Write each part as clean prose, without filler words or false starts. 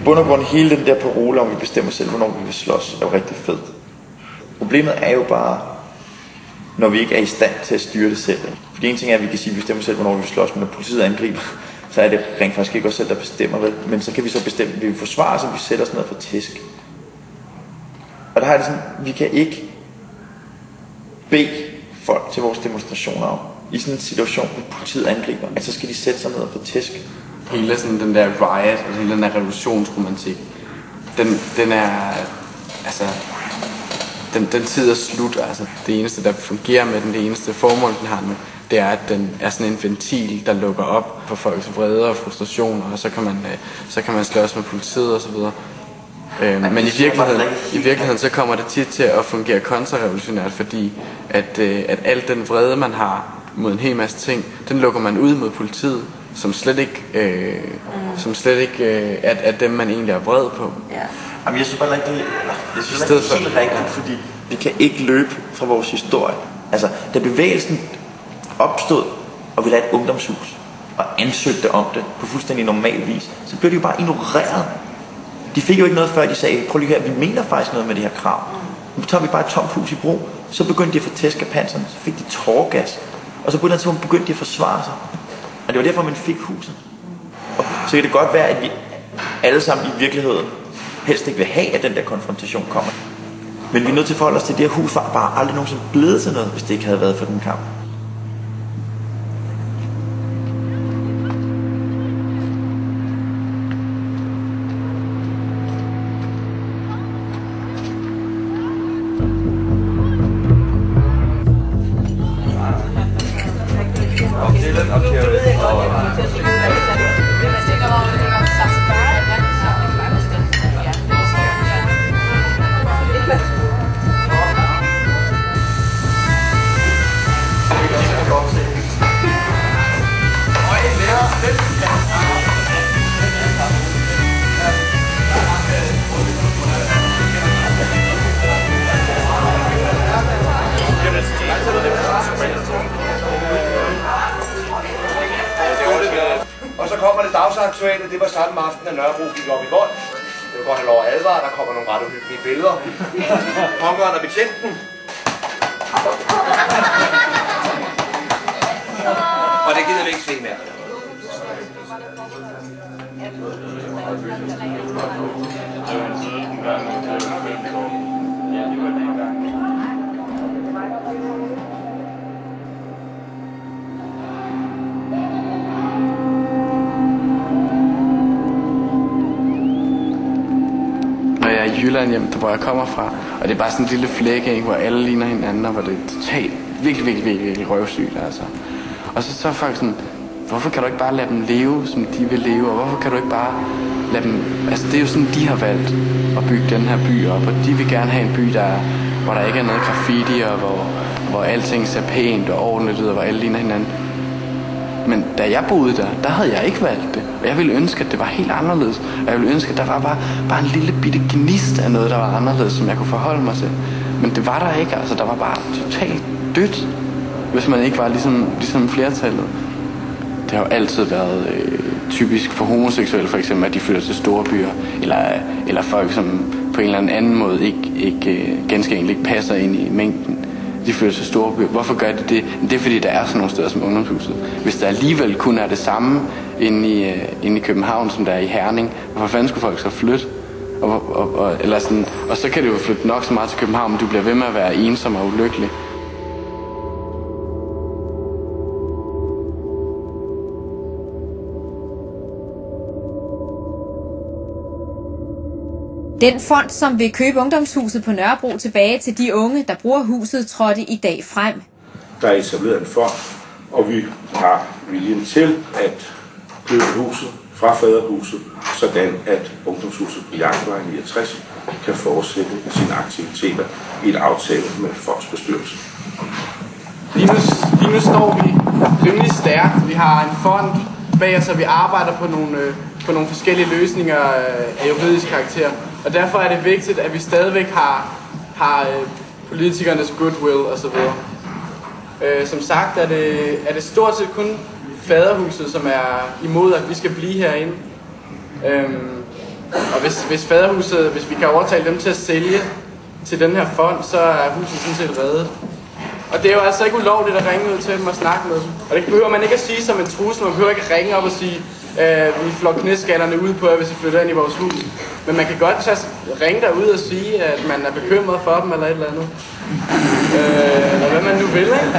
bund og grund hele den der parole om, vi bestemmer selv, hvornår vi vil slås, er jo rigtig fed. Problemet er jo bare, når vi ikke er i stand til at styre det selv. Fordi en ting er, at vi kan sige, at vi bestemmer selv, hvornår vi vil slås, men når politiet angriber, så er det rent faktisk ikke os selv, der bestemmer, vel? Men så kan vi så bestemme, at vi vil forsvare os, og vi sætter os ned for tæsk. Og der har det sådan, vi kan ikke bede folk til vores demonstrationer om, i sådan en situation, hvor politiet angriber, at så skal de sætte sig ned og få tæsk. Hele sådan den der riot, og hele den der revolutionsromantik, den er, altså, den tid er slut, altså. Det eneste, der fungerer med den, det eneste formål, den har nu, det er, at den er sådan en ventil, der lukker op for folks vrede og frustrationer, og så kan man slås med politiet og så videre. Men i virkeligheden så kommer det tit til at fungere kontrarevolutionært, fordi at al den vrede, man har mod en hel masse ting, den lukker man ud mod politiet, som slet ikke er dem, man egentlig er vred på. Ja. Jamen, jeg synes bare ikke, det er helt rigtigt, fordi vi kan ikke løbe fra vores historie. Altså, da bevægelsen opstod, og vi lavede et ungdomshus, og ansøgte om det på fuldstændig normal vis, så blev de jo bare ignoreret. De fik jo ikke noget før, de sagde, prøv lige her, vi mener faktisk noget med det her krav. Nu tager vi bare et tomt hus i brug. Så begyndte de at få tæsk af panserne, så fik de tåregas. Og så på den tidspunkt begyndte de at forsvare sig. Og det var derfor, man fik huset. Og så kan det godt være, at vi alle sammen i virkeligheden helst ikke vil have, at den der konfrontation kommer. Men vi er nødt til at forholde os til, det her hus var bare aldrig nogensinde blevet til noget, hvis det ikke havde været for den kamp. Og så kommer det dagsaktuelle, det var samme aften, at Nørrebro gik op i vold. Det vil godt have lov at advare, der kommer nogle ret uhyggelige billeder. Punkeren og betjenten. Og det gider vi ikke se mere. I Jylland hjem, hvor jeg kommer fra, og det er bare sådan en lille flække, hvor alle ligner hinanden, og hvor det er totalt virkelig røvsygt, altså. Og så er folk sådan, hvorfor kan du ikke bare lade dem leve, som de vil leve, og hvorfor kan du ikke bare lade dem, altså det er jo sådan, de har valgt at bygge den her by op, og de vil gerne have en by, hvor der ikke er noget graffiti, og hvor alting ser pænt og ordentligt ud, og hvor alle ligner hinanden. Men da jeg boede der havde jeg ikke valgt det. Og jeg ville ønske, at det var helt anderledes. Og jeg ville ønske, at der var bare en lille bitte gnist af noget, der var anderledes, som jeg kunne forholde mig til. Men det var der ikke. Altså, der var bare totalt dødt, hvis man ikke var ligesom flertallet. Det har jo altid været typisk for homoseksuelle, for eksempel, at de flytter til store byer. Eller folk, som på en eller anden måde ikke ganske enkelt ikke passer ind i mængden. De flytter til store byer. Hvorfor gør de det? Det er fordi, der er sådan nogle steder som Ungdomshuset. Hvis der alligevel kun er det samme inde i København, som der er i Herning, hvorfor fanden skulle folk så flytte? Og så kan du jo flytte nok så meget til København, men du bliver ved med at være ensom og ulykkelig. Den fond, som vil købe Ungdomshuset på Nørrebro tilbage til de unge, der bruger huset, trådte i dag frem. Der er etableret en fond, og vi har viljen til at købe huset fra faderhuset, sådan at Ungdomshuset på Jagtvej 69 kan fortsætte sine aktiviteter i et aftale med fondsbestyrelse. Lige nu står vi rimelig stærkt. Vi har en fond bag os, og vi arbejder på nogle forskellige løsninger af juridisk karakter. Og derfor er det vigtigt, at vi stadigvæk har politikernes goodwill osv. Som sagt er det stort set kun faderhuset, som er imod, at vi skal blive herinde. Og hvis faderhuset, hvis vi kan overtale dem til at sælge til den her fond, så er huset sådan set reddet. Og det er jo altså ikke ulovligt at ringe ud til dem og snakke med dem. Og det behøver man ikke at sige som en trussel. Man behøver ikke at ringe op og sige, vi flår knæskallerne ud på jer, hvis I flytter ind i vores hus. Men man kan godt ringe derud og sige, at man er bekymret for dem eller et eller andet. Eller hvad man nu vil, ikke?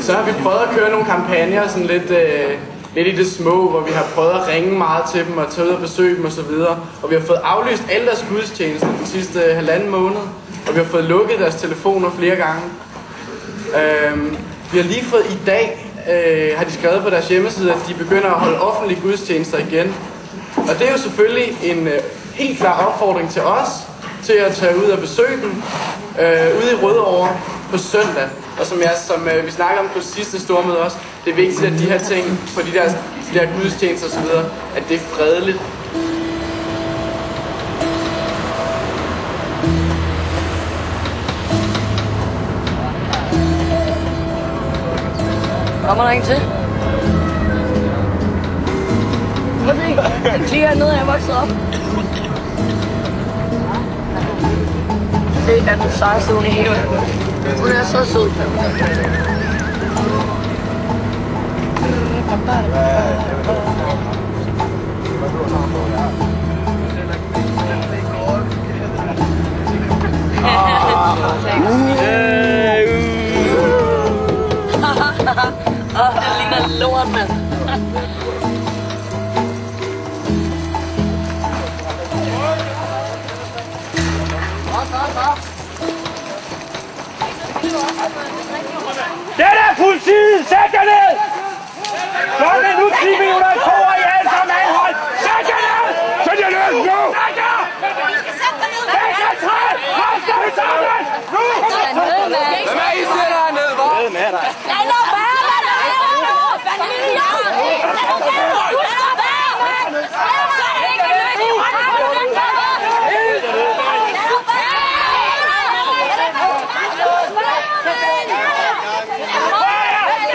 Så har vi prøvet at køre nogle kampagner sådan lidt i det små, hvor vi har prøvet at ringe meget til dem og tage ud og besøge dem osv. Og vi har fået aflyst alle deres gudstjenester den sidste 1,5 måned. Og vi har fået lukket deres telefoner flere gange. Vi har lige fået i dag, har de skrevet på deres hjemmeside, at de begynder at holde offentlige gudstjenester igen. Og det er jo selvfølgelig en helt klar opfordring til os, til at tage ud og besøge dem ude i Rødovre på søndag. Og som vi snakker om på sidste stormøde også, det er vigtigt, at de her ting, for de der gudstjenester osv., at det er fredeligt. Kommer der en til? Hvor er det ikke? Den lige hernede, jeg er vokset op. Det er den sejeste hun i hele verden. Hun er så sød. Det ligner lort, mand. Det er politiet! Sæt jer ned! Klokken er nu 10 minutter i 2, og I er alle sammen anholdt! Sæt jer ned! Sæt jer ned nu! Sæt jer! Sæt jer træt! Hold dig sammen! Nu! Hvem er I sætter hernede, hvor? Hvad med dig? Lad nu være, hvad der er! Hvad er det, jeg har? Lad nu være, mand! Så er det ikke løs i hånden på den måde! Lad nu være!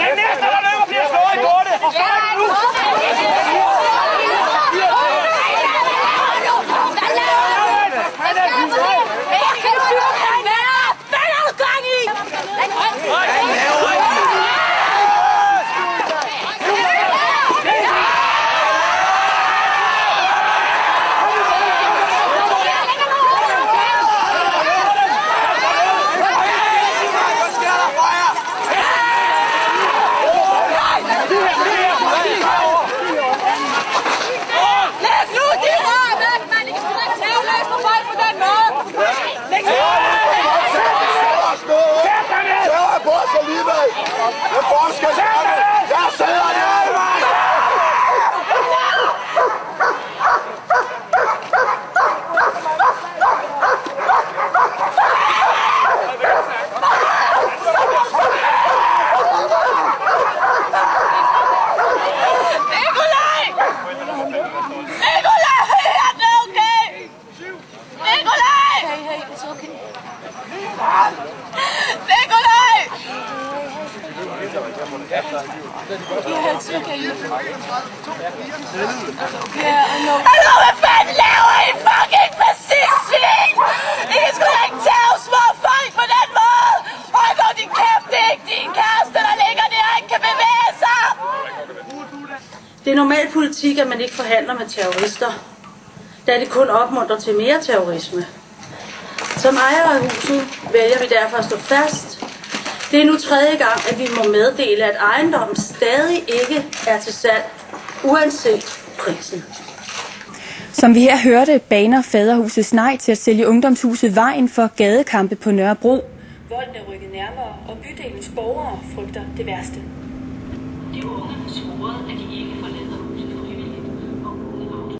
Den næste, der løber, bliver slået i kortet! Forstår I nu? Hallo, hvad fanden laver I fucking fascistsvin? I kan sgu da ikke tage små folk på den måde! Hold nu din kæft, det er ikke din kæreste, der ligger der og ikke kan bevæge sig! Det er normal politik, at man ikke forhandler med terrorister, da det kun opmuntrer til mere terrorisme. Som ejer af huset vælger vi derfor at stå fast. Det er nu 3. gang, at vi må meddele, at ejendommen stadig ikke er til salg, uanset prisen. Som vi her hørte, baner faderhusets nej til at sælge ungdomshuset vejen for gadekampe på Nørrebro. Volden er rykket nærmere, og bydelens borgere frygter det værste. De unge har svoret, at de ikke forlader